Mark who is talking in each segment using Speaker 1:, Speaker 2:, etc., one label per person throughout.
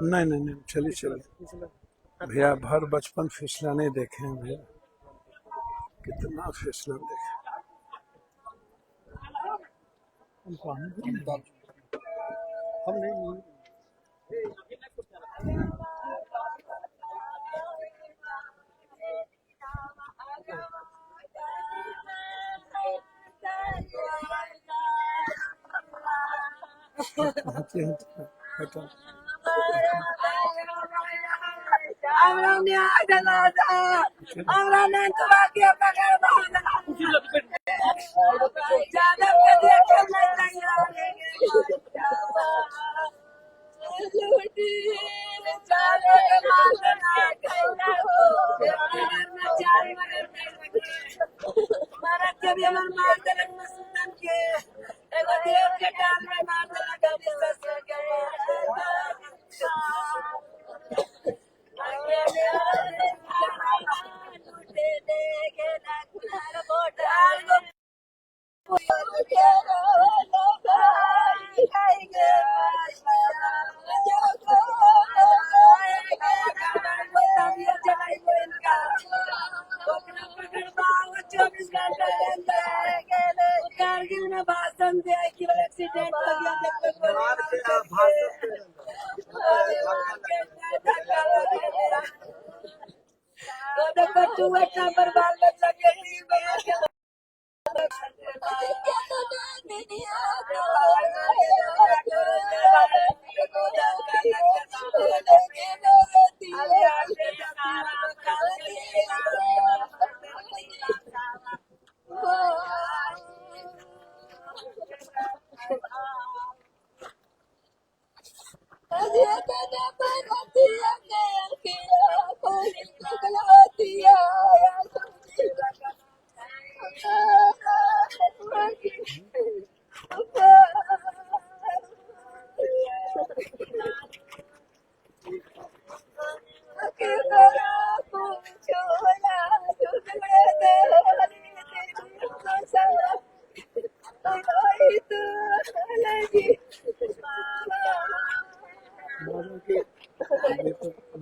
Speaker 1: नहीं नहीं नहीं, चलिए चलिए भैया, भर बचपन फिसलाने देखे हैं भैया, कितना फिसलन देखे। हम नहीं हटा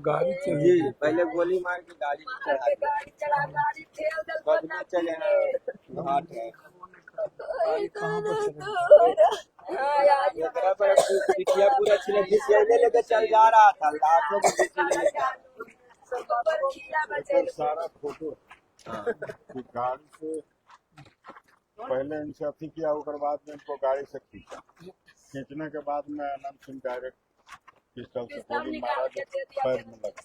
Speaker 1: गाड़ी
Speaker 2: जी पहले गोली मार के गाड़ी चले घाट है पिटिया पूरा लेके चल जा रहा था लाखों
Speaker 3: सारा फोटो गाड़ी से पहले इनसे अथी किया, उसके बाद में इनको गाड़ी से खींचा, खींचने के बाद में अनंत सिंह डायरेक्ट पिस्टल से गोली मारा, पैर में लगा,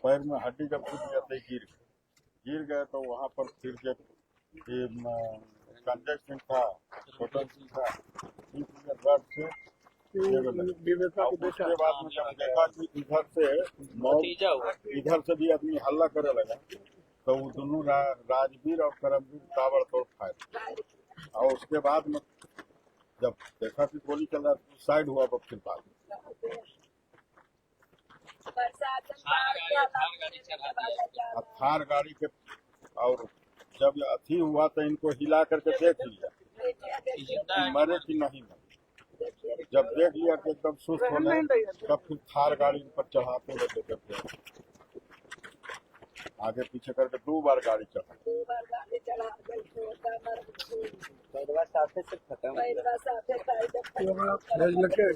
Speaker 3: पैर में हड्डी जब टूट जाते गिर गए तो वहाँ पर फिर जब ये संजय सिंह था, छोटन सिंह था, रड से उसके बाद में जब देखा कि इधर से भी आदमी हल्ला करे लगा तो वो दोनों राजवीर और करमवीर ताबड़तोड़ फायर, और उसके बाद में जब देखा कि गोली चल रहा तो साइड हुआ, फिर बाद थार गाड़ी के, और जब अथी हुआ तो इनको हिला करके देख लिया मरे कि नहीं मरे, जब देख लिया कि एकदम सुस्त होने, तब फिर थार गाड़ी पर चढ़ाते हुए देते आगे पीछे करके 2 बार गाड़ी चढ़ा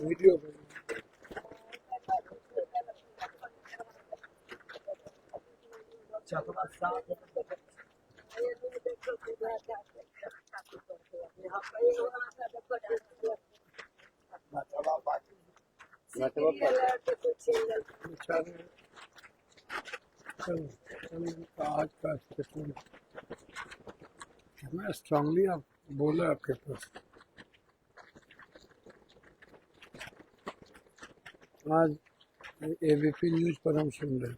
Speaker 1: वीडियो आज का स्टेटमेंट मैं स्ट्रांगली आप बोला आपके पास, आज एबीपी न्यूज पर हम सुन रहे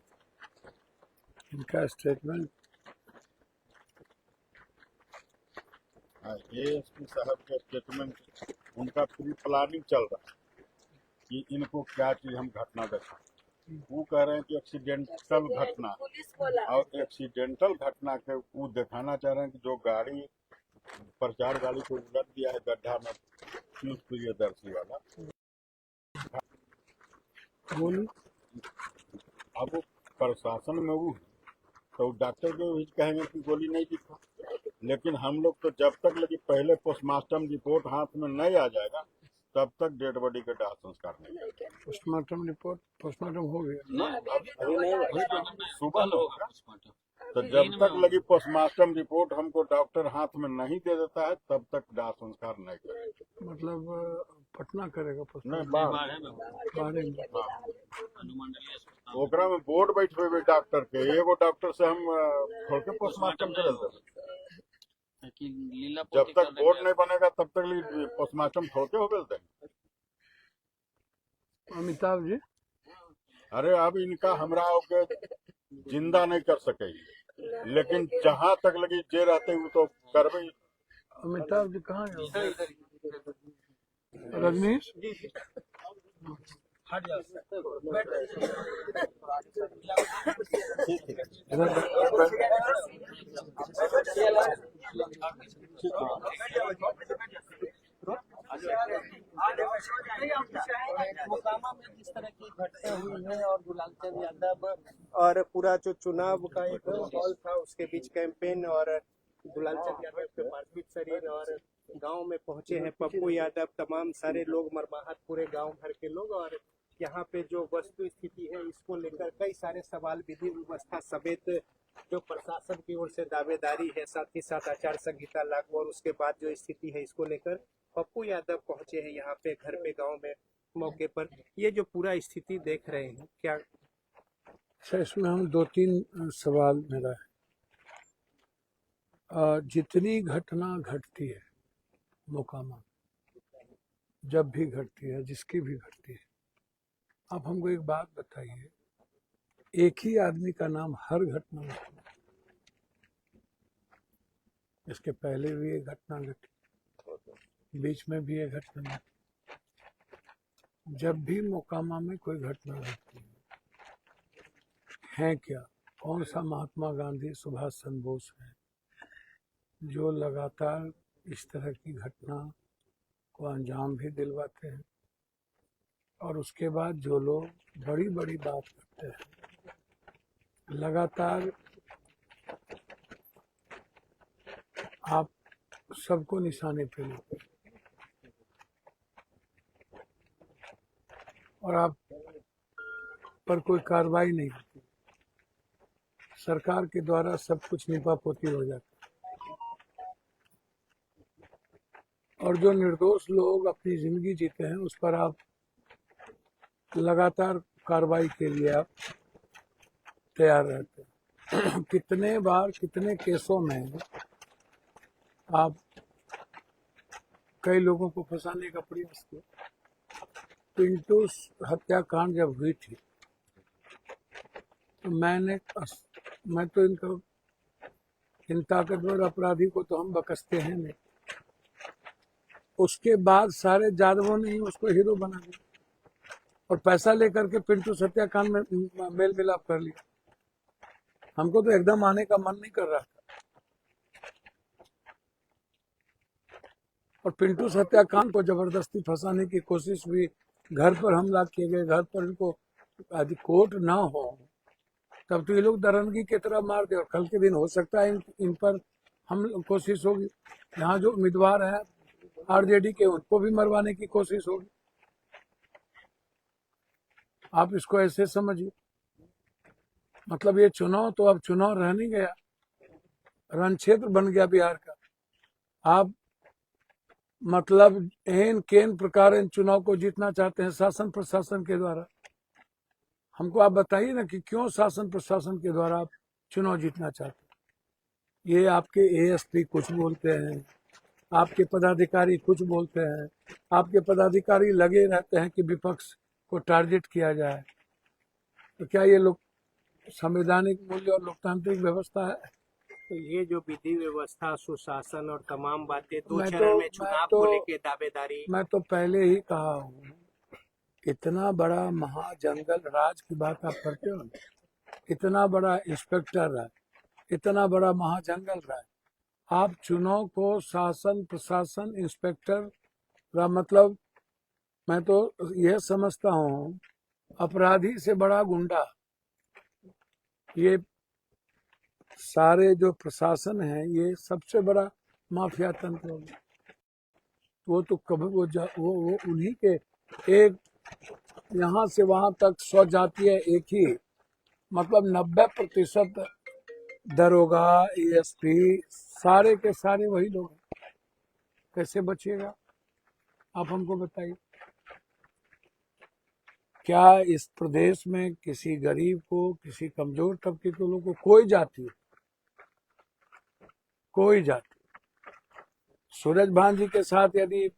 Speaker 1: इनका स्टेटमेंट।
Speaker 3: एएसपी साहब का स्टेटमेंट, उनका प्री प्लानिंग चल रहा है कि इनको क्या चीज हम घटना देखा, वो कह रहे हैं कि एक्सीडेंटल घटना, और एक्सीडेंटल घटना के वो दिखाना चाह रहे हैं कि जो गाड़ी प्रचार गाड़ी को उलट दिया है गड्ढा में, पीयूष प्रियदर्शी वाला,
Speaker 1: बोली
Speaker 3: अब वो प्रशासन में वो तो डॉक्टर को भी कहेंगे कि गोली नहीं दिखा, लेकिन हम लोग तो जब तक लगी पहले पोस्टमार्टम रिपोर्ट हाथ में नहीं आ जाएगा तब तक डेड बॉडी का दाह संस्कार नहीं करेंगे।
Speaker 1: पोस्टमार्टम रिपोर्ट पोस्टमार्टम हो गया,
Speaker 2: अभी नहीं हुआ।
Speaker 3: सुबह में होगा। तो जब तक लगी पोस्टमार्टम रिपोर्ट हमको डॉक्टर हाथ में नहीं दे देता है तब तक दाह संस्कार नहीं करेंगे।
Speaker 1: मतलब पटना करेगा
Speaker 3: नहीं
Speaker 1: पोस्टमार्टम
Speaker 3: बाहर
Speaker 1: बारे में।
Speaker 3: ओकरा में बोर्ड बैठे हुए डॉक्टर के, एगो डॉक्टर से हम छोड़ के पोस्टमार्टम करे जब तक बोर्ड नहीं बनेगा तब तक पोस्टमार्टम छोड़ के हो गए।
Speaker 1: अमिताभ जी
Speaker 3: अरे अब इनका हमरा के जिंदा नहीं कर सके, लेकिन जहाँ तक लगी जे रहते वो तो करबे।
Speaker 1: अमिताभ जी कहाँ गए? रजनीश
Speaker 2: मोकामा में जिस तरह की घटना हुई है और दुलालचंद यादव और पूरा जो चुनाव का एक माहौल था उसके बीच कैंपेन, और दुलालचंद यादव के पार्थिव शरीर और गांव में पहुंचे हैं पप्पू यादव, तमाम सारे लोग मरमाहत, पूरे गांव भर के लोग, और यहाँ पे जो वस्तु स्थिति है इसको लेकर कई सारे सवाल विधि व्यवस्था समेत जो प्रशासन की ओर से दावेदारी है, साथ ही साथ आचार संहिता लागू और उसके बाद जो स्थिति है इसको लेकर पप्पू यादव पहुंचे हैं यहाँ पे घर पे गांव में मौके पर। ये जो पूरा स्थिति देख रहे हैं क्या?
Speaker 1: अच्छा, इसमें हम दो तीन सवाल मेरा है। जितनी घटना घटती है मोकामा, जब भी घटती है, जिसकी भी घटती है, आप हमको एक बात बताइए, एक ही आदमी का नाम हर घटना में, इसके पहले भी एक घटना घटी, बीच में भी एक घटना घटी, जब भी मोकामा में कोई घटना घटती है क्या? कौन सा महात्मा गांधी, सुभाष चंद्र बोस है जो लगातार इस तरह की घटना को अंजाम भी दिलवाते हैं, और उसके बाद जो लोग बड़ी बड़ी बात करते हैं, लगातार आप सबको निशाने पे लेते हैं और आप पर कोई कार्रवाई नहीं होती, सरकार के द्वारा सब कुछ नीपापोती हो जाता है, और जो निर्दोष लोग अपनी जिंदगी जीते हैं उस पर आप लगातार कार्रवाई के लिए आप तैयार रहते हैं। कितने बार, कितने केसों में आप कई लोगों को फंसाने का प्रयास किया। पिंटू हत्याकांड जब हुई थी तो मैं तो इन ताकतवर अपराधी को तो हम बकसते हैं नहीं, उसके बाद सारे यादवों ने ही उसको हीरो बना दिया और पैसा लेकर के पिंटू हत्याकांड में मेल मिलाप कर लिया। हमको तो एकदम आने का मन नहीं कर रहा था, और पिंटू हत्याकांड को जबरदस्ती फंसाने की कोशिश हुई, घर पर हमला किए गए, घर पर इनको यदि कोर्ट ना हो तब तो ये लोग दरंगी की तरह मार दे, और कल के दिन हो सकता है इन पर हम कोशिश होगी, यहाँ जो उम्मीदवार हैं आरजेडी के उनको भी मरवाने की कोशिश होगी। आप इसको ऐसे समझिए, मतलब ये चुनाव तो अब चुनाव रह नहीं गया, रण क्षेत्र बन गया बिहार का। आप मतलब एन केन प्रकार इन चुनाव को जीतना चाहते हैं शासन प्रशासन के द्वारा। हमको आप बताइए ना कि क्यों शासन प्रशासन के द्वारा आप चुनाव जीतना चाहते हैं। ये आपके एएसपी कुछ बोलते हैं, आपके पदाधिकारी कुछ बोलते हैं, आपके पदाधिकारी लगे रहते हैं कि विपक्ष को टारगेट किया जाए। तो क्या ये लोग संवैधानिक मूल्य और लोकतांत्रिक व्यवस्था है?
Speaker 2: तो ये जो विधि व्यवस्था, सुशासन और तमाम बातें, दो
Speaker 1: मैं
Speaker 2: चरण
Speaker 1: तो-
Speaker 2: में चुनाव
Speaker 1: मैं तो-
Speaker 2: को लेके दावेदारी।
Speaker 1: मैं तो पहले ही कहा हूँ इतना बड़ा महाजंगल राज की बात आप करते हो ना, इतना बड़ा इंस्पेक्टर राज, इतना बड़ा महाजंगल राज, आप चुनाव को शासन प्रशासन इंस्पेक्टर का मतलब, मैं तो यह समझता हूँ अपराधी से बड़ा गुंडा ये सारे जो प्रशासन है, ये सबसे बड़ा माफिया तंत्र होगा। वो तो कभी वो उन्हीं के एक, यहाँ से वहां तक 100 जाती है एक ही, मतलब 90% दरोगा एएसपी सारे के सारे वही लोग हैं। कैसे बचिएगा आप हमको बताइए। क्या इस प्रदेश में किसी गरीब को, किसी कमजोर तबके के लोगों को कोई जाति सूरज भान जी के साथ यदि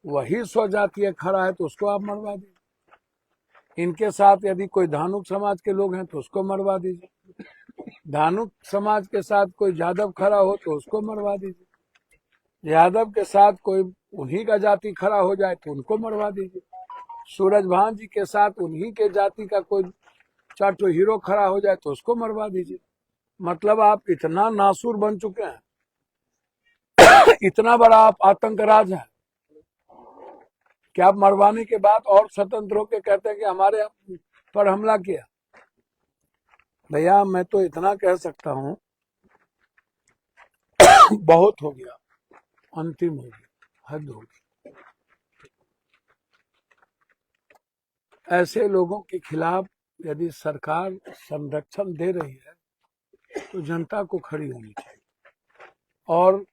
Speaker 1: वही स्वजातीय खड़ा है तो उसको आप मरवा दीजिए। इनके साथ यदि कोई धानुक समाज के लोग हैं तो उसको मरवा दीजिए। धानुक समाज के साथ कोई यादव खड़ा हो तो उसको मरवा दीजिए। यादव के साथ कोई उन्हीं का जाति खड़ा हो जाए तो उनको मरवा दीजिए। सूरज भान जी के साथ उन्हीं के जाति का कोई 4 ठो हीरो खड़ा हो जाए तो उसको मरवा दीजिए। मतलब आप इतना नासूर बन चुके हैं, इतना बड़ा आप आतंकराज है कि आप मरवाने के बाद और स्वतंत्र होकर कहते हैं कि हमारे पर हमला किया। भैया मैं तो इतना कह सकता हूं, बहुत हो गया, अंतिम हो गया, हद हो गई। ऐसे लोगों के खिलाफ यदि सरकार संरक्षण दे रही है तो जनता को खड़ी होनी चाहिए और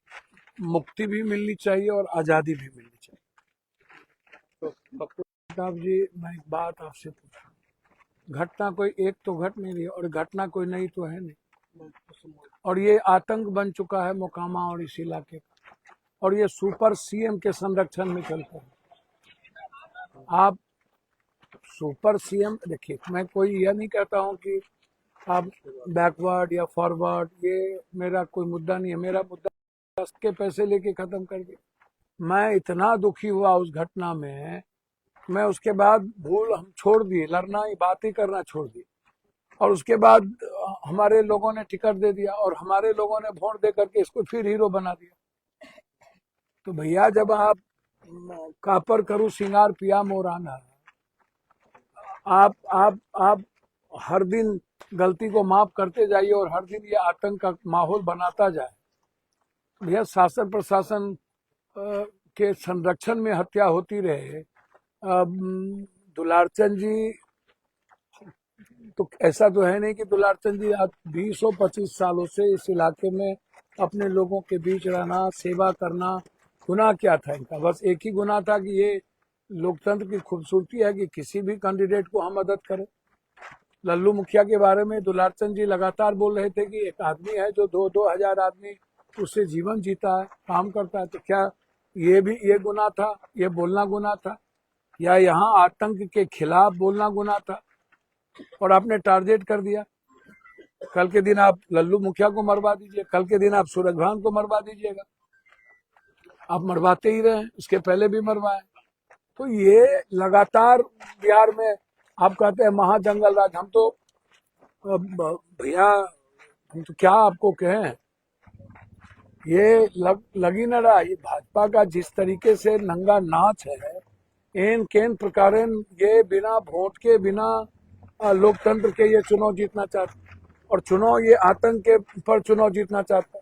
Speaker 1: मुक्ति भी मिलनी चाहिए और आजादी भी मिलनी चाहिए। तो प्रताप जी, मैं एक बात आपसे पूछूं, घटना कोई एक तो घट नहीं रही और घटना कोई नई तो है नहीं, और ये आतंक बन चुका है मोकामा और इस इलाके का, और ये सुपर सीएम के संरक्षण में चलता है। आप सुपर सीएम देखिए, मैं कोई यह नहीं कहता हूं कि आप बैकवर्ड या फॉरवर्ड, ये मेरा कोई मुद्दा नहीं है। मेरा मुद्दा के पैसे लेके खत्म कर दिया। मैं इतना दुखी हुआ उस घटना में, मैं उसके बाद हम छोड़ दिए लड़ना, बात ही करना छोड़ दिए, और उसके बाद हमारे लोगों ने टिकट दे दिया और हमारे लोगों ने वोट दे करके इसको फिर हीरो बना दिया। तो भैया जब आप कापर करूं सिंगार पिया मोराना, आप हर दिन गलती को माफ करते जाइए और हर दिन ये आतंक का माहौल बनाता जाए। भैया शासन प्रशासन के संरक्षण में हत्या होती रहे। दुलारचंद जी तो ऐसा तो है नहीं कि दुलारचंद जी आज 20-25 सालों से इस इलाके में अपने लोगों के बीच रहना, सेवा करना, गुनाह क्या था इनका? बस एक ही गुनाह था कि ये लोकतंत्र की खूबसूरती है कि किसी भी कैंडिडेट को हम मदद करें। लल्लू मुखिया के बारे में दुलारचंद जी लगातार बोल रहे थे कि एक आदमी है जो 2-2 हजार आदमी उससे जीवन जीता है, काम करता है। तो क्या ये भी ये गुनाह था, ये बोलना गुनाह था, या यहाँ आतंक के खिलाफ बोलना गुनाह था? और आपने टारगेट कर दिया। कल के दिन आप लल्लू मुखिया को मरवा दीजिए, कल के दिन आप सूरज भान को मरवा दीजिएगा। आप मरवाते ही रहे, इसके पहले भी मरवाए। तो ये लगातार बिहार में आप कहते हैं महाजंगल राज। हम तो भैया हम तो क्या आपको कहें, ये लग ही न रहा। ये भाजपा का जिस तरीके से नंगा नाच है, इन केन प्रकारेण ये बिना वोट के, बिना लोकतंत्र के ये चुनाव जीतना चाहता, और चुनाव ये आतंक के पर चुनाव जीतना चाहता,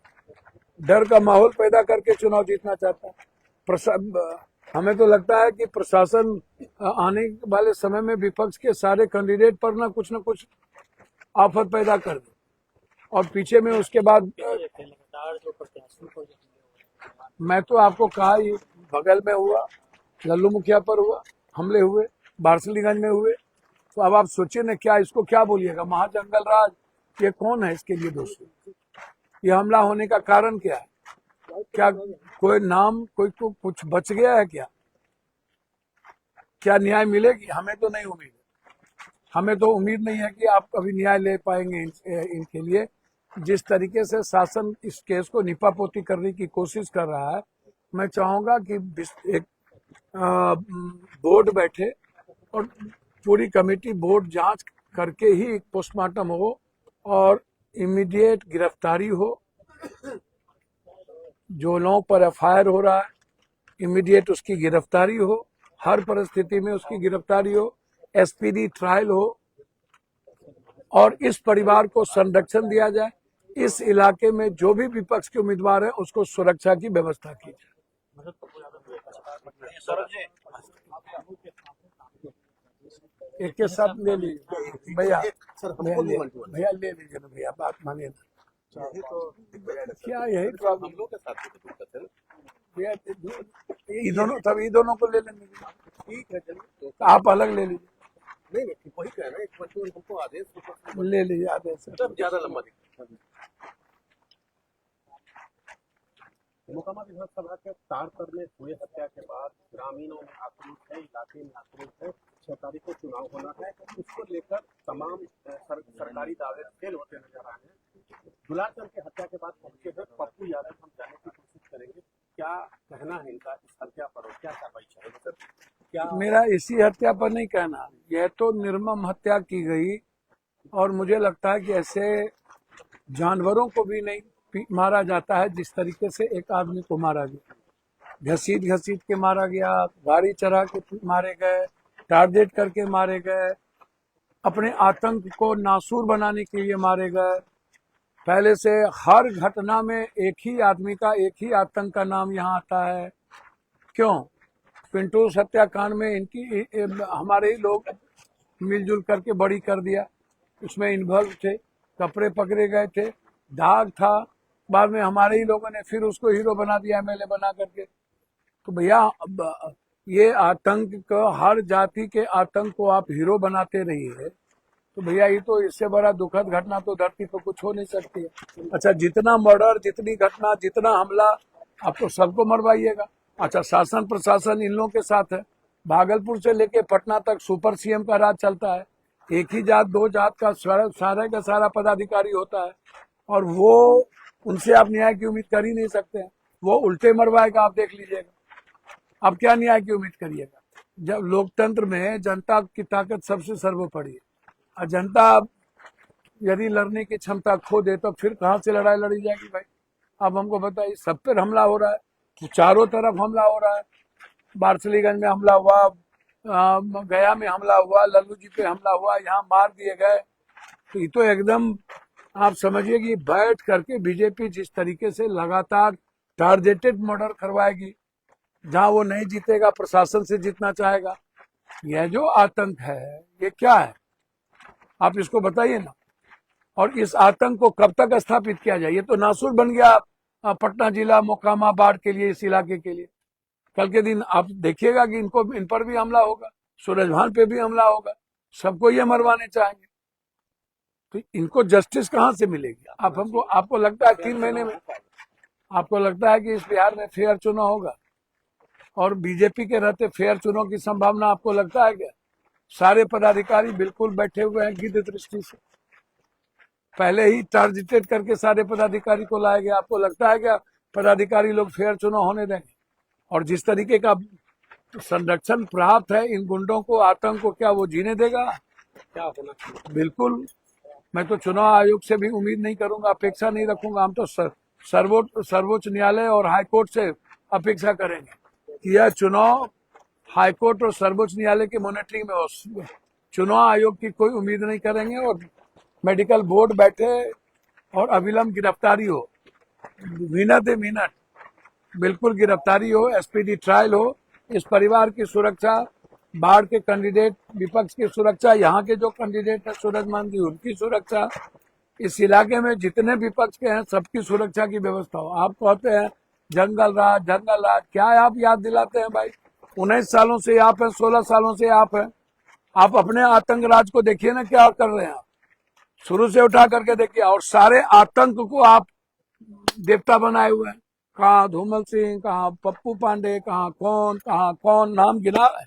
Speaker 1: डर का माहौल पैदा करके चुनाव जीतना चाहता। हमें तो लगता है कि प्रशासन आने वाले समय में विपक्ष के सारे कैंडिडेट पर ना कुछ आफत पैदा कर दे, और पीछे में उसके बाद मैं तो आपको कहा, ये बगल में हुआ, लल्लू मुखिया पर हुआ, हमले हुए, बारसलीगंज में हुए। तो अब आप सोचिए ना, क्या इसको क्या बोलिएगा, महाजंगल राज? ये कौन है इसके लिए दोस्तों? ये हमला होने का कारण क्या है? क्या कोई नाम, कोई को कुछ बच गया है क्या? क्या न्याय मिलेगी? हमें तो नहीं उम्मीद है। हमें तो उम्मीद नहीं है कि आप कभी न्याय ले पाएंगे इनके लिए। जिस तरीके से शासन इस केस को निपापोती करने की कोशिश कर रहा है, मैं चाहूंगा कि एक बोर्ड बैठे और पूरी कमेटी बोर्ड जांच करके ही पोस्टमार्टम हो और इमीडिएट गिरफ्तारी हो। जो लोगों पर एफआईआर हो रहा है इमीडिएट उसकी गिरफ्तारी हो, हर परिस्थिति में उसकी गिरफ्तारी हो, एसपीडी ट्रायल हो और इस परिवार को संरक्षण दिया जाए। इस इलाके में जो भी विपक्ष के उम्मीदवार है उसको सुरक्षा की व्यवस्था की जाए। एक के साथ ले लीजिए भैया, भैया ले लीजिए ना भैया, बात मानिए ना। क्या यही प्रॉब्लम भैया, ये दोनों को ले लेंगे। ठीक है चलिए, आप अलग ले लीजिए। नहीं वही कह रहे हैं, हमको आदेश ले लीजिए, आदेश ज्यादा लंबा दिखता है।
Speaker 4: मोकामा विधानसभा के तारतर में हुए हत्या के बाद ग्रामीणों में आक्रोश है, इलाके में आक्रोश है। 6 तारीख को चुनाव होना है, उसको लेकर तमाम सरकारी दावे फेल होते नजर आए हैं। दुलाचंद की हत्या के बाद पहुंचे हैं पप्पू यादव, हम जानने की कोशिश करेंगे क्या कहना है इनका इस हत्या पर और क्या कार्रवाई चाहेंगे सर? क्या
Speaker 1: मेरा इसी हत्या पर नहीं कहना, यह तो निर्मम हत्या की गई और मुझे लगता है कि ऐसे जानवरों को भी नहीं मारा जाता है जिस तरीके से एक आदमी को मारा गया। घसीट घसीट के मारा गया, गाड़ी चढ़ा के मारे गए, टारगेट करके मारे गए, अपने आतंक को नासूर बनाने के लिए मारे गए। पहले से हर घटना में एक ही आदमी का, एक ही आतंक का नाम यहाँ आता है। क्यों? पिंटू हत्याकांड में इनकी हमारे ही लोग मिलजुल करके बड़ी कर दिया, उसमें इन्वॉल्व थे, कपड़े पकड़े गए थे, दाग था, बाद में हमारे ही लोगों ने फिर उसको हीरो बना दिया, एमएलए बना करके। तो भैया ये आतंक को, हर जाति के आतंक को आप हीरो बनाते रहिए तो भैया ये तो इससे बड़ा दुखद घटना तो धरती पर कुछ हो नहीं सकती है। अच्छा, जितना मर्डर, जितनी घटना, जितना हमला, आप तो सबको मरवाइएगा। अच्छा, शासन प्रशासन इन लोगों के साथ है। भागलपुर से लेके पटना तक सुपर सीएम का राज चलता है। एक ही जात दो जात का सारा का सारा पदाधिकारी होता है और वो उनसे आप न्याय की उम्मीद कर ही नहीं सकते हैं। वो उल्टे मरवाएगा, आप देख लीजिएगा। आप क्या न्याय की उम्मीद करिएगा? जब लोकतंत्र में जनता की ताकत सबसे सर्वोपरि है और जनता यदि लड़ने की क्षमता खो दे तो फिर कहां से लड़ाई लड़ी जाएगी भाई? अब हमको बताइए, सब पर हमला हो रहा है, तो चारों तरफ हमला हो रहा है। बारसलीगंज में हमला हुआ, गया में हमला हुआ, लल्लू जी पे हमला हुआ, यहाँ मार दिए गए। तो ये तो एकदम आप समझिए कि बैठ करके बीजेपी जिस तरीके से लगातार टारगेटेड मर्डर करवाएगी, जहां वो नहीं जीतेगा प्रशासन से जीतना चाहेगा। यह जो आतंक है ये क्या है, आप इसको बताइए ना। और इस आतंक को कब तक स्थापित किया जाए? ये तो नासूर बन गया पटना जिला, मोकामा, बाढ़ के लिए, इस इलाके के लिए। कल के दिन आप देखिएगा कि इन पर भी हमला होगा, सूरजभान पे भी हमला होगा, सबको ये मरवाने चाहेंगे। तो इनको जस्टिस कहां से मिलेगी? आपको लगता है 3 महीने में, आपको लगता है कि इस बिहार में फेयर चुनाव होगा? और बीजेपी के रहते फेयर चुनाव की संभावना आपको लगता है क्या? सारे पदाधिकारी बिल्कुल बैठे हुए हैं गिद्ध दृष्टि से, पहले ही टारगेटेड करके सारे पदाधिकारी को लाया गया। आपको लगता है क्या पदाधिकारी लोग फेयर चुनाव होने देंगे? और जिस तरीके का संरक्षण प्राप्त है इन गुंडों को, आतंक को, क्या वो जीने देगा?
Speaker 4: क्या होना चाहिए?
Speaker 1: बिल्कुल। मैं तो चुनाव आयोग से भी उम्मीद नहीं करूंगा, अपेक्षा नहीं रखूंगा। हम तो सर्वोच्च न्यायालय और हाईकोर्ट से अपेक्षा करेंगे कि यह चुनाव हाईकोर्ट और सर्वोच्च न्यायालय की मॉनिटरिंग में हो। चुनाव आयोग की कोई उम्मीद नहीं करेंगे और मेडिकल बोर्ड बैठे और अविलंब गिरफ्तारी हो, मिनट ए मिनट बिल्कुल गिरफ्तारी हो, एसपीडी ट्रायल हो। इस परिवार की सुरक्षा, बाढ़ के कैंडिडेट, विपक्ष की सुरक्षा, यहाँ के जो कैंडिडेट है सूरजमान जी उनकी सुरक्षा, इस इलाके में जितने विपक्ष के हैं सबकी सुरक्षा की व्यवस्था हो। आप कहते हैं जंगल राज, क्या आप याद दिलाते हैं भाई? 19 सालों से आप हैं, 16 सालों से आप हैं। आप अपने आतंक राज को देखिए ना, क्या कर रहे हैं आप, शुरू से उठा करके देखिए। और सारे आतंक को आप देवता बनाए हुए हैं। कहाँ धूमल सिंह, कहाँ पप्पू पांडे, कहाँ कौन नाम गिना है?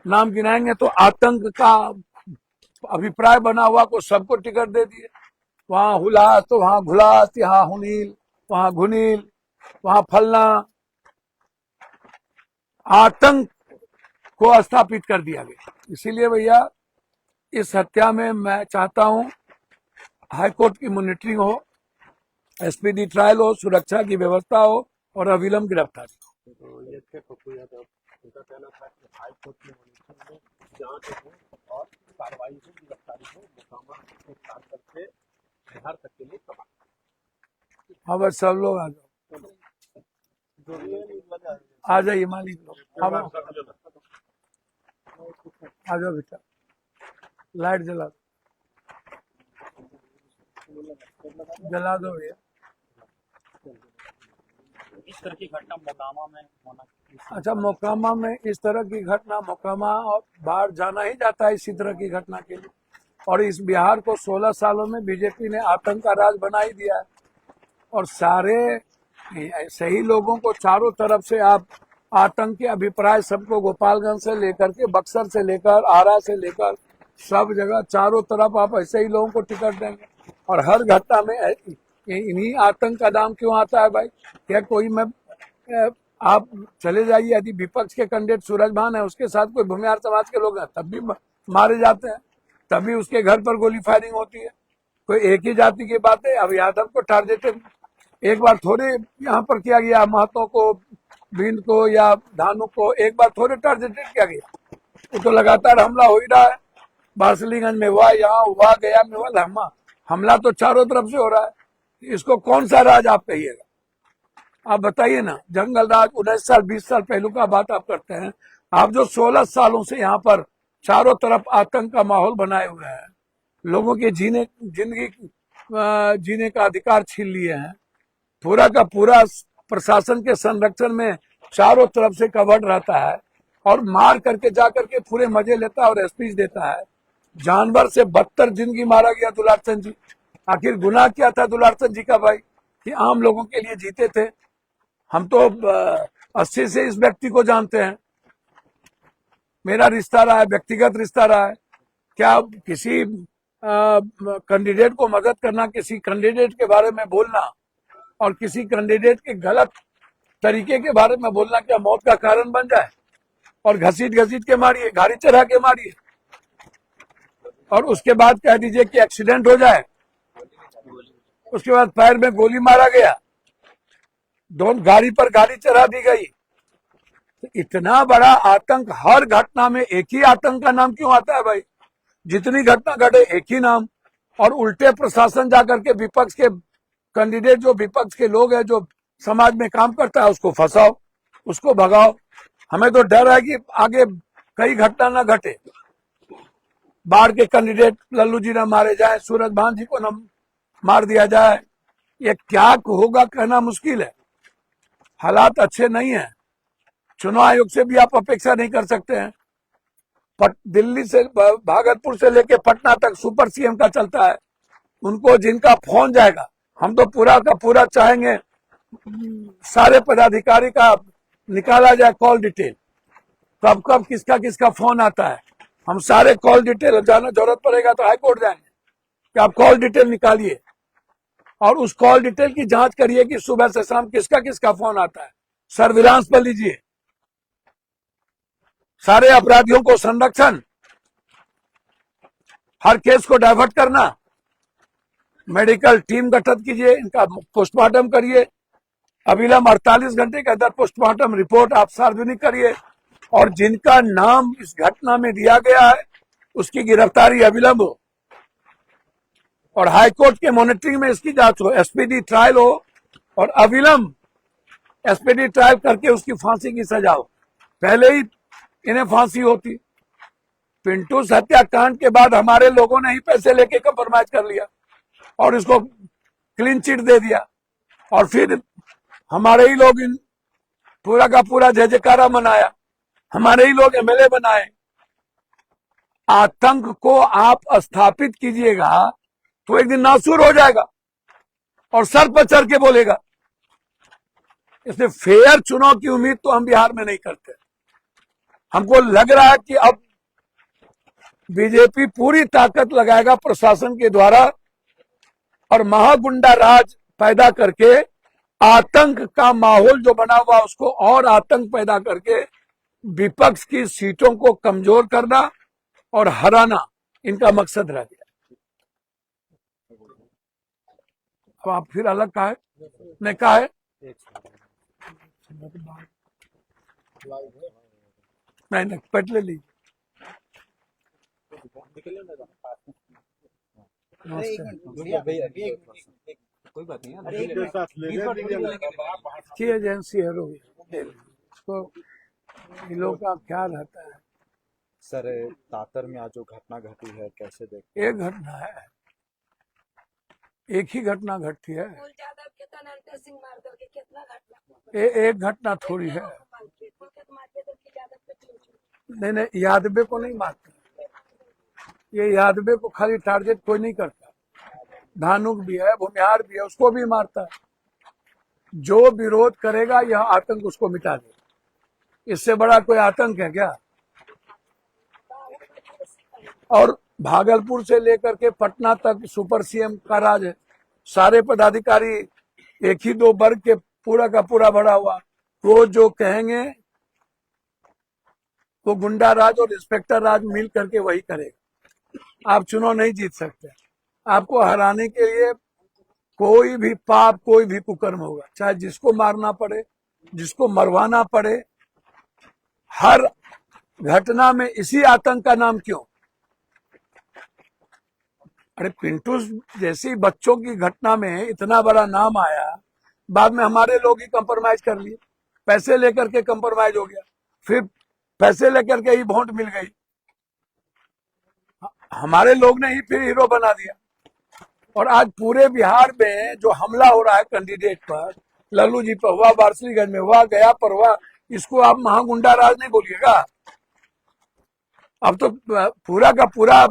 Speaker 1: नाम गिनाएंगे तो आतंक का अभिप्राय बना हुआ को सबको टिकट दे दिए। वहां हुलास तो वहां घुलास, यहाँ हुनील, वहां घुनील, वहां फलना। आतंक को स्थापित कर दिया गया। इसीलिए भैया इस हत्या में मैं चाहता हूं हाईकोर्ट की मॉनिटरिंग हो, एसपीडी ट्रायल हो, सुरक्षा की व्यवस्था हो और अविलंब गिरफ्तारी।
Speaker 4: तो ये थे पप्पू यादव, उनका कहना था कि हाईकोर्ट की मॉनिटरिंग में जांच हो और कार्रवाई हो, गिरफ्तारी हो, मोकामा से खासकर से बिहार तक के लिए तबाह।
Speaker 1: हाँ बस सब लोग आ जाओ,
Speaker 4: जो भी है
Speaker 1: आ जाइए मालिक लोग, आ जाओ बेटा, लाइट जला दो भैया।
Speaker 5: इस तरह की घटना मोकामा में होना,
Speaker 1: अच्छा, मोकामा में इस तरह की घटना, मोकामा और बाहर जाना ही जाता है इसी तरह की घटना के लिए। और इस बिहार को 16 सालों में बीजेपी ने आतंक का राज बना ही दिया है। और सारे सही लोगों को चारों तरफ से आप आतंक के अभिप्राय सबको गोपालगंज से लेकर के बक्सर से लेकर आरा से लेकर सब जगह चारों तरफ आप ऐसे ही लोगों को टिकट देंगे। और हर घटना में इन्हीं आतंक का नाम क्यों आता है भाई? क्या कोई आप चले जाइए, यदि विपक्ष के कैंडिडेट सूरजभान है, उसके साथ कोई भूमिहार समाज के लोग हैं, तब भी मारे जाते हैं, तभी उसके घर पर गोली फायरिंग होती है। कोई एक ही जाति की बात है। अब यादव को टारगेटेड एक बार थोड़े यहाँ पर किया गया, महतो को, बिंद को या धानु को एक बार थोड़े टारगेटेड किया गया। वो तो लगातार हमला हो ही रहा है। बार्सलीगंज में हुआ, यहाँ हुआ, गया में हुआ, हमला तो चारों तरफ से हो रहा है। इसको कौन सा राज आप कहिएगा? आप बताइए ना। जंगल राज 19 साल 20 साल पहलू का बात आप करते हैं। आप जो 16 सालों से यहाँ पर चारों तरफ आतंक का माहौल बनाए हुए हैं, लोगों के जिंदगी जीने का अधिकार छीन लिए हैं, पूरा का पूरा प्रशासन के संरक्षण में चारों तरफ से कवर्ड रहता है और मार करके जा करके पूरे मजे लेता है और स्पीच देता है। जानवर से बदतर जिंदगी मारा गया दुलारचंद जी। आखिर गुनाह क्या था दुलारचंद जी का भाई कि आम लोगों के लिए जीते थे? हम तो 80 से इस व्यक्ति को जानते हैं, मेरा रिश्ता रहा है, व्यक्तिगत रिश्ता रहा है। क्या किसी कैंडिडेट को मदद करना, किसी कैंडिडेट के बारे में बोलना और किसी कैंडिडेट के गलत तरीके के बारे में बोलना क्या मौत का कारण बन जाए? और घसीट के मारिए, गाड़ी चढ़ा के मारिए और उसके बाद कह दीजिए कि एक्सीडेंट हो जाए, उसके बाद पैर में गोली मारा गया, दोनों गाड़ी पर गाड़ी चढ़ा दी गई। तो इतना बड़ा आतंक, हर घटना में एक ही आतंक का नाम क्यों आता है भाई? जितनी घटना घटे एक ही नाम। और उल्टे प्रशासन जाकर के विपक्ष के कैंडिडेट, जो विपक्ष के लोग हैं, जो समाज में काम करता है, उसको फंसाओ, उसको भगाओ। हमें तो डर है कि आगे कई घटना न घटे, बाढ़ के कैंडिडेट लल्लू जी न मारे जाए, सूरजभान जी को न मार दिया जाए। ये क्या होगा कहना मुश्किल है। हालात अच्छे नहीं है। चुनाव आयोग से भी आप अपेक्षा नहीं कर सकते हैं। दिल्ली से, भागलपुर से लेके पटना तक सुपर सीएम का चलता है। उनको जिनका फोन जाएगा, हम तो पूरा का पूरा चाहेंगे सारे पदाधिकारी का निकाला जाए कॉल डिटेल, कब कब किसका किसका फोन आता है। हम सारे कॉल डिटेल, जाना जरूरत पड़ेगा तो हाईकोर्ट जाएंगे कि आप कॉल डिटेल निकालिए और उस कॉल डिटेल की जांच करिए कि सुबह से शाम किसका किसका फोन आता है। सर्विलांस पर लीजिए, सारे अपराधियों को संरक्षण, हर केस को डाइवर्ट करना, मेडिकल टीम गठित कीजिए, इनका पोस्टमार्टम करिए, अविलंब 48 घंटे के अंदर पोस्टमार्टम रिपोर्ट आप सार्वजनिक करिए और जिनका नाम इस घटना में दिया गया है उसकी गिरफ्तारी अविलंब हो और हाईकोर्ट के मॉनिटरिंग में इसकी जांच हो, एसपीडी ट्रायल हो और अविलंब एसपीडी ट्रायल करके उसकी फांसी की सजा हो। पहले ही इन्हें फांसी होती। पिंटू हत्याकांड के बाद हमारे लोगों ने ही पैसे लेके कंप्रोमाइज कर लिया और इसको क्लीन चिट दे दिया और फिर हमारे ही लोग इन पूरा का पूरा जय जयकारा मनाया, हमारे ही लोग एमएलए बनाए। आतंक को आप स्थापित कीजिएगा तो एक दिन नासूर हो जाएगा और सर पर चढ़ के बोलेगा। इसलिए फेयर चुनाव की उम्मीद तो हम बिहार में नहीं करते। हमको लग रहा है कि अब बीजेपी पूरी ताकत लगाएगा प्रशासन के द्वारा और महागुंडा राज पैदा करके आतंक का माहौल जो बना हुआ उसको और आतंक पैदा करके विपक्ष की सीटों को कमजोर करना और हराना इनका मकसद रह गया। अब आप फिर अलग कहा है, नहीं कहा है, नहीं पट ले लीजिए।
Speaker 2: कोई बात नहीं
Speaker 3: के साथ ले
Speaker 1: की एजेंसी है रोगी इसको, इन लोगों का क्या रहता है।
Speaker 6: सर तातर में आज जो घटना घटी है कैसे देख?
Speaker 1: एक घटना है, एक ही घटना घटती है, एक घटना थोड़ी है। नहीं, यादवे को नहीं मारते, ये यादवे को खाली टारगेट कोई नहीं करता, धानुक भी है, भूमिहार भी है, उसको भी मारता है। जो विरोध करेगा यह आतंक उसको मिटा देगा, इससे बड़ा कोई आतंक है क्या? और भागलपुर से लेकर के पटना तक सुपर सीएम का राज है, सारे पदाधिकारी एक ही दो वर्ग के पूरा का पूरा भरा हुआ, वो जो कहेंगे वो गुंडा राज और इंस्पेक्टर राज मिल करके वही करेगा। आप चुनाव नहीं जीत सकते, आपको हराने के लिए कोई भी पाप, कोई भी कुकर्म होगा, चाहे जिसको मारना पड़े, जिसको मरवाना पड़े। हर घटना में इसी आतंक का नाम क्यों? अरे पिंटू जैसी बच्चों की घटना में इतना बड़ा नाम आया, बाद में हमारे लोग ही कंप्रोमाइज कर लिए, पैसे लेकर के कंप्रोमाइज हो गया, फिर पैसे लेकर के ही वोट मिल गई, हमारे लोग ने ही फिर हीरो बना दिया। और आज पूरे बिहार में जो हमला हो रहा है कैंडिडेट पर, लल्लू जी पर हुआ, वारसिलीगंज में हुआ, गया पर हुआ, इसको आप महागुंडा राज नहीं बोलिएगा। अब तो पूरा का पूरा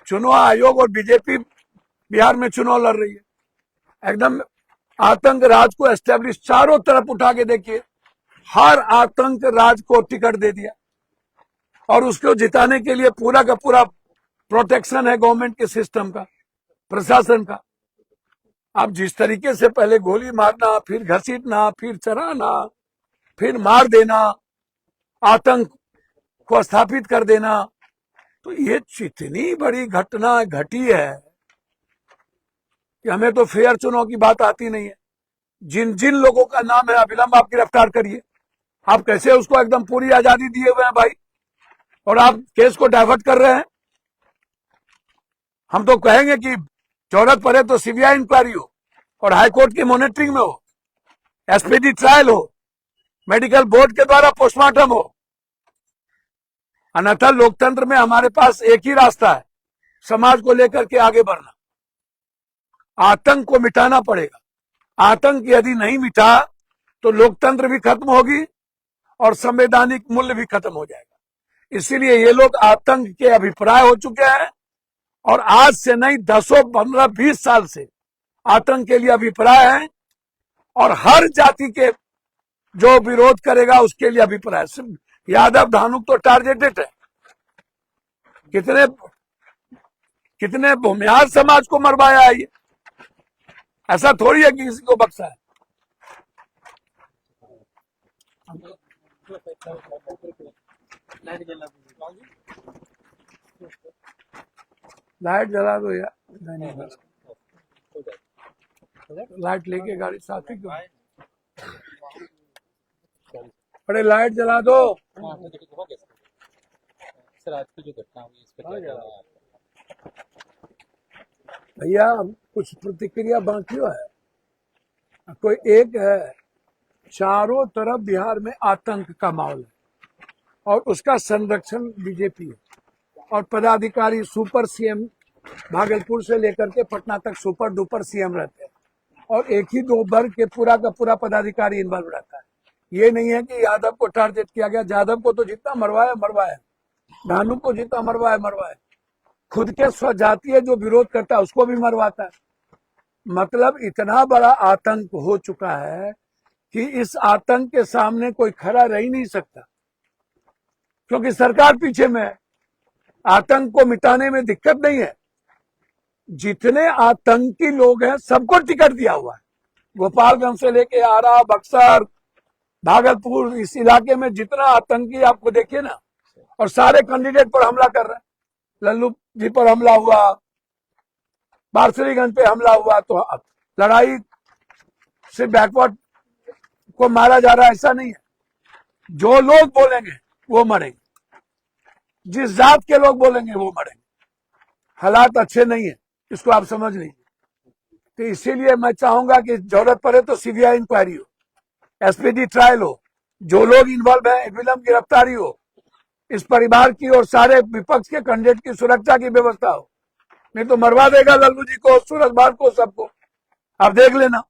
Speaker 1: चुनाव आयोग और बीजेपी बिहार में चुनाव लड़ रही है, एकदम आतंक राज को एस्टेब्लिश, चारों तरफ उठा के देखिए, हर आतंक राज को टिकट दे दिया और उसको जिताने के लिए पूरा का पूरा प्रोटेक्शन है गवर्नमेंट के सिस्टम का, प्रशासन का। अब जिस तरीके से पहले गोली मारना, फिर घसीटना, फिर चराना, फिर मार देना, आतंक को स्थापित कर देना, तो ये इतनी बड़ी घटना घटी है कि हमें तो फेयर चुनाव की बात आती नहीं है। जिन जिन लोगों का नाम है अविलंब आप गिरफ्तार करिए। आप कैसे उसको एकदम पूरी आजादी दिए हुए हैं भाई, और आप केस को डाइवर्ट कर रहे हैं। हम तो कहेंगे कि जरूरत पड़े तो सीबीआई इंक्वायरी हो और हाईकोर्ट की मॉनिटरिंग में हो, एसपीडी ट्रायल हो, मेडिकल बोर्ड के द्वारा पोस्टमार्टम हो। अन्यथा लोकतंत्र में हमारे पास एक ही रास्ता है, समाज को लेकर के आगे बढ़ना। आतंक को मिटाना पड़ेगा, आतंक यदि नहीं मिटा तो लोकतंत्र भी खत्म होगी और संवैधानिक मूल्य भी खत्म हो जाएगा। इसीलिए ये लोग आतंक के अभिप्राय हो चुके हैं और आज से नहीं 10, 15, 20 साल से आतंक के लिए अभिप्राय है, और हर जाति के जो विरोध करेगा उसके लिए अभिप्राय। सिर्फ यादव धानुक तो टारगेटेड है, कितने भूमिहार समाज को मरवाया है ये, ऐसा थोड़ी है कि किसी को बख्शा है। लाइट जला दो यार, नहीं लाइट लेके गाड़ी साथ ही क्यों? अरे लाइट जला दो।
Speaker 5: सर आज की जो घटना हुई इस पर क्या कहना है आपका?
Speaker 1: भैया कुछ प्रतिक्रिया बाकी है, कोई एक है, चारों तरफ बिहार में आतंक का माहौल है और उसका संरक्षण बीजेपी है, और पदाधिकारी सुपर सीएम भागलपुर से लेकर के पटना तक सुपर डुपर सीएम रहते हैं, और एक ही दो वर्ग के पूरा का पूरा पदाधिकारी इन्वॉल्व रहता है। ये नहीं है कि यादव को टारगेट किया गया, यादव को तो जितना मरवाया, धानु को जितना मरवाया, खुद के स्वजातीय जो विरोध करता है उसको भी मरवाता है। मतलब इतना बड़ा आतंक हो चुका है कि इस आतंक के सामने कोई खड़ा रह ही नहीं सकता, क्योंकि सरकार पीछे में है। आतंक को मिटाने में दिक्कत नहीं है, जितने आतंकी लोग हैं सबको टिकट दिया हुआ है, गोपालगंज से लेके आरा, बक्सर, भागलपुर इस इलाके में जितना आतंकी आपको देखिए ना, और सारे कैंडिडेट पर हमला कर रहे हैं। लल्लू जी पर हमला हुआ, बारसरीगंज पे हमला हुआ, तो लड़ाई से बैकवर्ड को मारा जा रहा है ऐसा नहीं है। जो लोग बोलेंगे वो मरेंगे, जिस जात के लोग बोलेंगे वो मरेंगे। हालात अच्छे नहीं है, इसको आप समझ लीजिए। तो इसीलिए मैं चाहूंगा कि जरूरत पड़े तो सीबीआई इंक्वायरी हो, एसपीडी ट्रायल हो, जो लोग इन्वॉल्व है विलंब गिरफ्तारी हो, इस परिवार की और सारे विपक्ष के कैंडिडेट की सुरक्षा की व्यवस्था हो। नहीं तो मरवा देगा लल्लू जी को, सूरज भान को, सबको। आप देख लेना।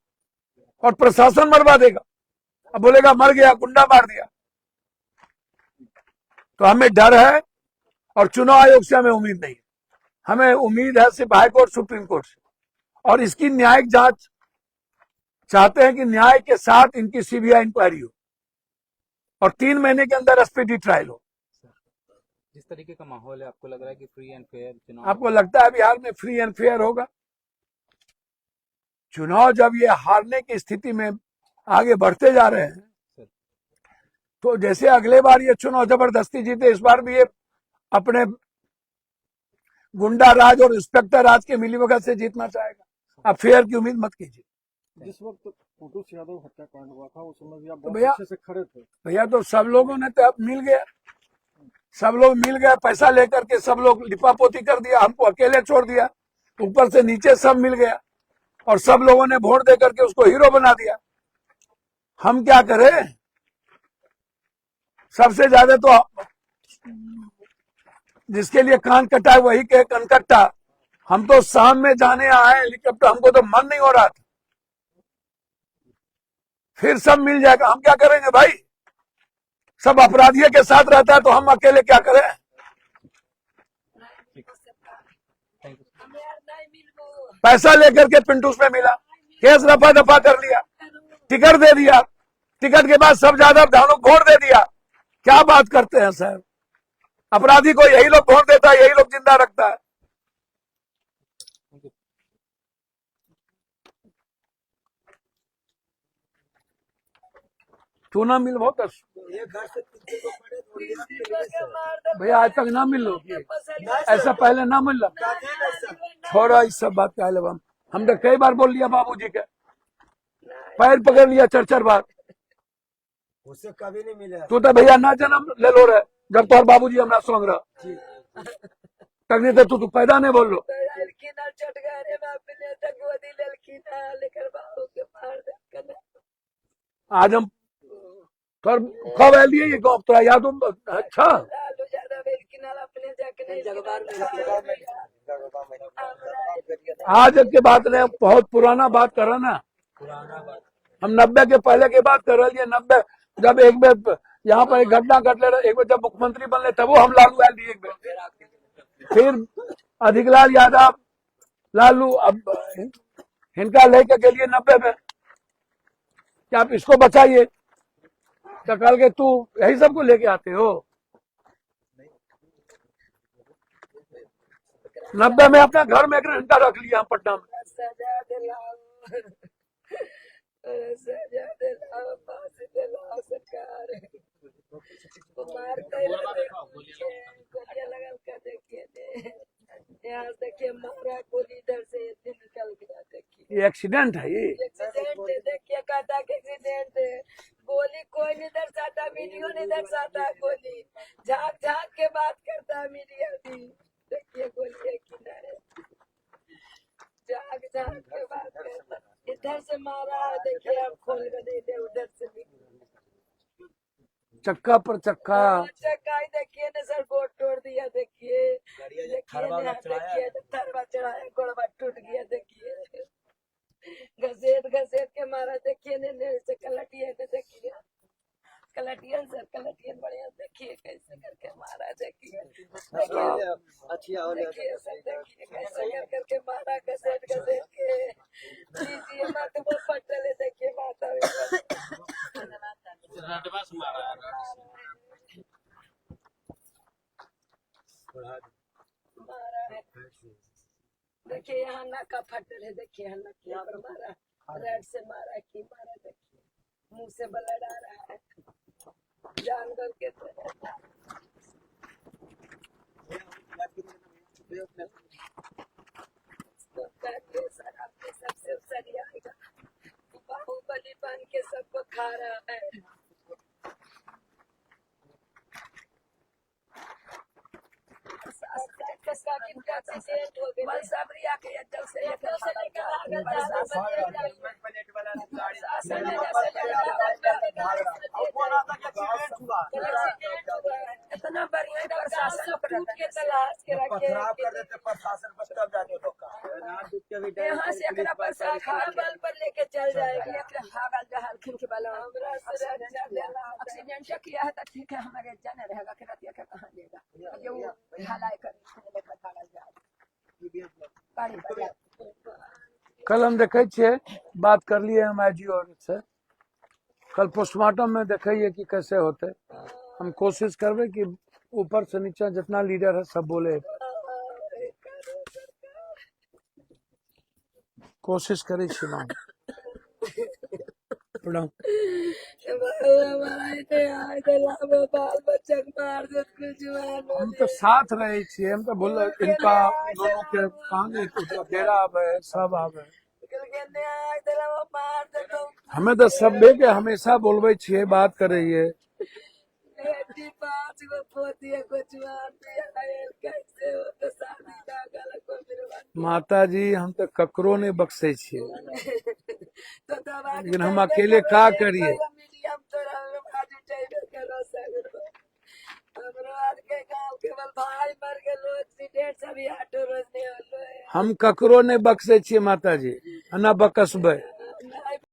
Speaker 1: और प्रशासन मरवा देगा, अब बोलेगा मर गया, गुंडा मार दिया। तो हमें डर है और चुनाव आयोग से हमें उम्मीद नहीं है। हमें उम्मीद है सिर्फ हाईकोर्ट, सुप्रीम कोर्ट से। और इसकी न्यायिक जांच चाहते हैं कि न्याय के साथ इनकी सीबीआई इंक्वायरी हो और 3 महीने के अंदर एसपीडी ट्रायल हो।
Speaker 5: जिस तरीके का माहौल है, आपको लग रहा है कि फ्री एंड फेयर चुनाव?
Speaker 1: आपको लगता है बिहार में फ्री एंड फेयर होगा? चुनाव जब ये हारने की स्थिति में आगे बढ़ते जा रहे हैं, तो जैसे अगले बार ये चुनाव जबरदस्ती जीते, इस बार भी ये अपने गुंडा राज और इंस्पेक्टर राज के मिलीभगत से जीतना चाहेगा। आप फेयर की उम्मीद मत कीजिए।
Speaker 6: जिस वक्त फोटो यादव हत्याकांड हुआ था उस समय भी आप
Speaker 1: तो
Speaker 6: बहुत
Speaker 1: भैया
Speaker 6: अच्छे से खड़े थे।
Speaker 1: भैया तो सब लोगों ने तो अब मिल गया, सब लोग मिल गया, पैसा लेकर के सब लोग लिपापोती कर दिया, हमको अकेले छोड़ दिया। ऊपर से नीचे सब मिल गया और सब लोगों ने वोट दे करके उसको हीरो बना दिया। हम क्या करें? सबसे ज्यादा तो जिसके लिए कान कटा है वही के कनकट्टा। हम तो शाम में जाने आए हेलीकॉप्टर, हमको तो मन नहीं हो रहा था। फिर सब मिल जाएगा, हम क्या करेंगे भाई? सब अपराधियों के साथ रहता है तो हम अकेले क्या करें? पैसा लेकर के पिंटूस में मिला, केस रफा दफा कर लिया, टिकट दे दिया, टिकट के बाद सब ज्यादा धानों को वोट दे दिया। क्या बात करते हैं सर? अपराधी को यही लोग वोट देता है, यही लोग जिंदा रखता है। तू ना मिल बहुत भैया, आज तक ना मिल लो, ऐसा पहले ना मिल लो। छोड़ो इस सब बात का। हम तो कई बार बोल लिया बाबूजी के, पैर पकड़ लिया 4-4 बार।
Speaker 7: उससे कभी नहीं मिला।
Speaker 1: तू तो भैया ना जन्म ले लो रहे जब तोहर बाबूजी हमरा संग रह तक, नहीं तो तू पैदा नहीं बोल लो। आज हम थोड़ा कब आए लिए ये गाँव तोरा याद हो? अच्छा, आज के बात नहीं, बहुत पुराना बात कर रहा ना। हम 90 के पहले की बात कर रहे हैं। 90 जब एक बार यहाँ पर एक घटना घट ले, एक बार जब मुख्यमंत्री बनले तब वो हम लालू आए लिए, एक बार फिर अधिकलाल यादव, लालू, अब इनका लेके के लिए 90 में कि आप इसको बचाइए, तो कल के तू यही सबको लेके आते हो। 90 में अपना घर में 1 घंटा रख लिया हम पटना में।
Speaker 8: यहाँ देखिए मारा गोली इधर से निकल गया। देखिए
Speaker 1: ये एक्सीडेंट है, ये
Speaker 8: एक्सीडेंट देखिए, कहता कि एक्सीडेंट है। गोली कोई नहीं दर्शाता, वीडियो नहीं दर्शाता। गोली झाँक झाँक के बात करता है मीडिया भी। देखिए गोली है किनारे, झाँक झाँक के बात करता। इधर से मारा है, देखिए अब खोल कर दे दे, उधर से भी
Speaker 1: चक्का पर चक्का।
Speaker 8: चक्का ही देखिए ना सर, गोड़ तोड़ दिया। देखिए देखिए थरवा चढ़ाया, गोड़वा टूट गया। देखिए घसेट घसेट के मारा। देखिए ने से कलटिया ने, देखिए कलटियन सर, कलटियन बढ़िया। देखिए कैसे करके मारा। देखिए देखिए सर, देखिए कैसे कर करके मारा, घसेट घसेट के। दीजिए मत वो पटले, देखिए माता देखिए यहाँ नाका फटल है। देखिए यहाँ पर मारा, रेड से मारा की मारा। देखिए मुंह से ब्लड आ रहा है जानवर के तरह। इसको करके सर आपके सबसे सही आएगा। बाहुबली बन के सबको खा रहा है। एक्सीडेंट हो गया सबरिया के जल से लेकर
Speaker 2: प्लेट वाला गाड़ी
Speaker 8: इतना बढ़िया प्रशासन टूट के तलाश के रखे
Speaker 7: पथराव कर देते प्रशासन बस तब जाके लोग का
Speaker 8: यहाँ से एकरा प्रशासन बल पर लेके चल जाएगी। हागल जहाल खिंच वाला एक्सीडेंट किया है तो ठीक है हमारे जाने रहेगा कि रतिया के कहाँ लेगा जो ढलाई कर लेकर भागल जाए गाड़ी बजा।
Speaker 1: कल हम देखे छिए बात कर लिए हम आईजी और से कल पोस्टमार्टम में देखिए कि कैसे होते। हम कोशिश करबे कि ऊपर से नीचे जितना लीडर है सब बोले कोशिश करे छिए। प्रणाम।
Speaker 8: बाल बच्चा मार दे जवान
Speaker 1: हम तो साथ रहे छिए। हम तो बोल इनका दोनों के कान डेरा आवे सब आवे हमें तो सब के हमेशा बोलबे छिए बात करिए।
Speaker 8: पाँच गो पोती को जवान कैसे हो तो शादी का गलत को मेरे
Speaker 1: माता जी हम तो ककरो नहीं बख्शे छिए
Speaker 8: तो दवा
Speaker 1: लेकिन हम अकेले का करिए।
Speaker 8: मीडियम तो बाजू चाहिए करो सगरो हमरो आज के गांव केवल भाई मर के लोग एक्सीडेंट सभी ऑटो रोज नहीं होलो है।
Speaker 1: हम ककरो नहीं बख्शे छिए माता जी ना बकसबे।